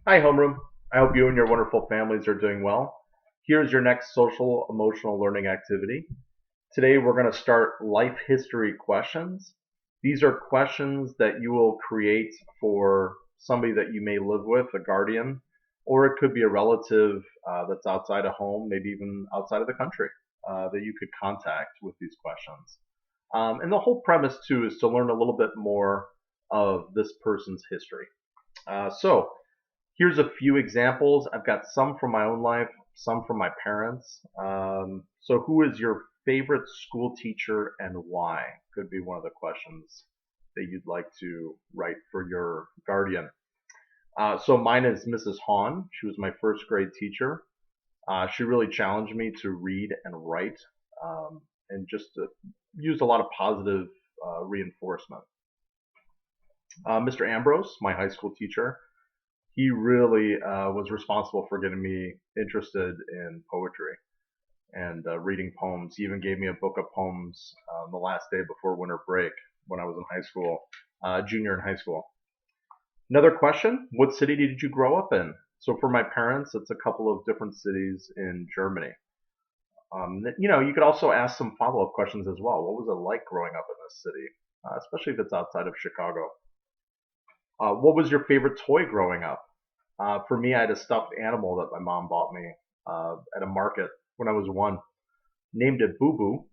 Hi, homeroom. I hope you and your wonderful families are doing well. Here's your next social emotional learning activity. Today we're going to start life history questions. These are questions that you will create for somebody that you may live with, a guardian, or it could be a relative that's outside of home, maybe even outside of the country, that you could contact with these questions. And the whole premise, too, is to learn a little bit more of this person's history. So, here's a few examples. I've got some from my own life, some from my parents. So, who is your favorite school teacher and why? Could be one of the questions that you'd like to write for your guardian. So, mine is Mrs. Hahn. She was my first grade teacher. She really challenged me to read and write and just to use a lot of positive reinforcement. Mr. Ambrose, my high school teacher, he really was responsible for getting me interested in poetry and reading poems. He even gave me a book of poems the last day before winter break when I was in high school, junior in high school. Another question: what city did you grow up in? So for my parents, it's a couple of different cities in Germany. You could also ask some follow-up questions as well. What was it like growing up in this city, especially if it's outside of Chicago? What was your favorite toy growing up? For me, I had a stuffed animal that my mom bought me at a market when I was one. Named it Boo Boo.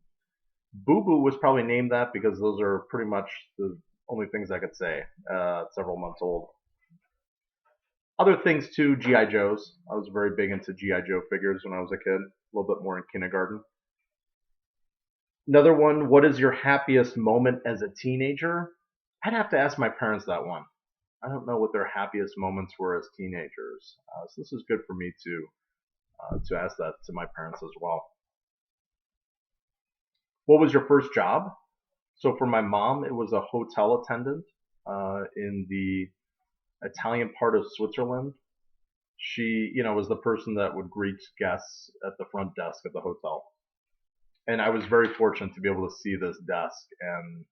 Boo Boo was probably named that because those are pretty much the only things I could say. Several months old. Other things too, GI Joes. I was very big into GI Joe figures when I was a kid. A little bit more in kindergarten. Another one. What is your happiest moment as a teenager? I'd have to ask my parents that one. I don't know what their happiest moments were as teenagers. So this is good for me to ask that to my parents as well. What was your first job? So for my mom, it was a hotel attendant in the Italian part of Switzerland. She, was the person that would greet guests at the front desk of the hotel. And I was very fortunate to be able to see this desk and,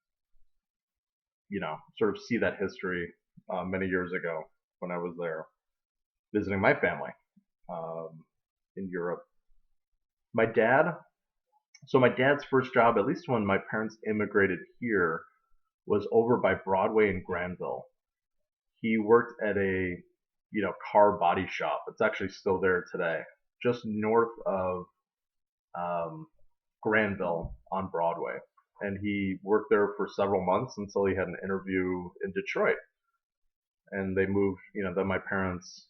sort of see that history many years ago when I was there visiting my family um, in Europe. My dad, so my dad's first job, at least when my parents immigrated here, was over by Broadway in Granville. He worked at a car body shop. It's actually still there today, just north of um, Granville on Broadway. And he worked there for several months until he had an interview in Detroit. And they moved. Then my parents,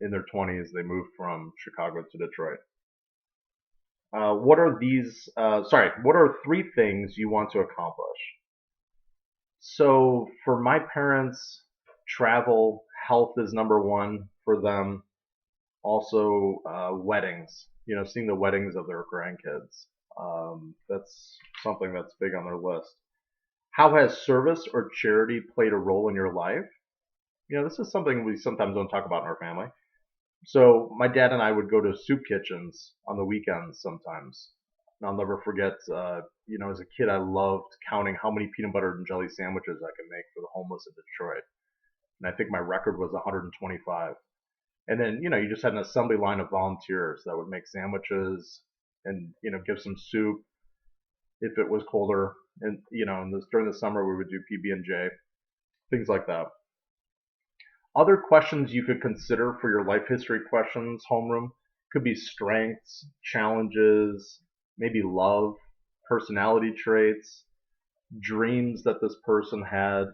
in their 20s, they moved from Chicago to Detroit. What are these? Sorry, what are three things you want to accomplish? So for my parents, travel, health is number one for them. Also, weddings. Seeing the weddings of their grandkids. That's something that's big on their list. How has service or charity played a role in your life? This is something we sometimes don't talk about in our family. So my dad and I would go to soup kitchens on the weekends sometimes. And I'll never forget, as a kid, I loved counting how many peanut butter and jelly sandwiches I could make for the homeless in Detroit. And I think my record was 125. And then, you just had an assembly line of volunteers that would make sandwiches and, give some soup if it was colder. And, during the summer, we would do PB&J, things like that. Other questions you could consider for your life history questions, homeroom, could be strengths, challenges, maybe love, personality traits, dreams that this person had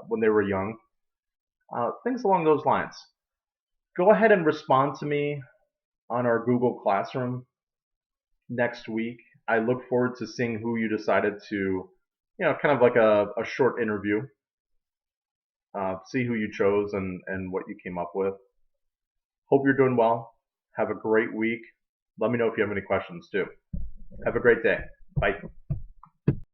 when they were young, things along those lines. Go ahead and respond to me on our Google Classroom next week. I look forward to seeing who you decided to, kind of like a short interview, see who you chose and what you came up with. Hope you're doing well. Have a great week. Let me know if you have any questions too. Have a great day. Bye.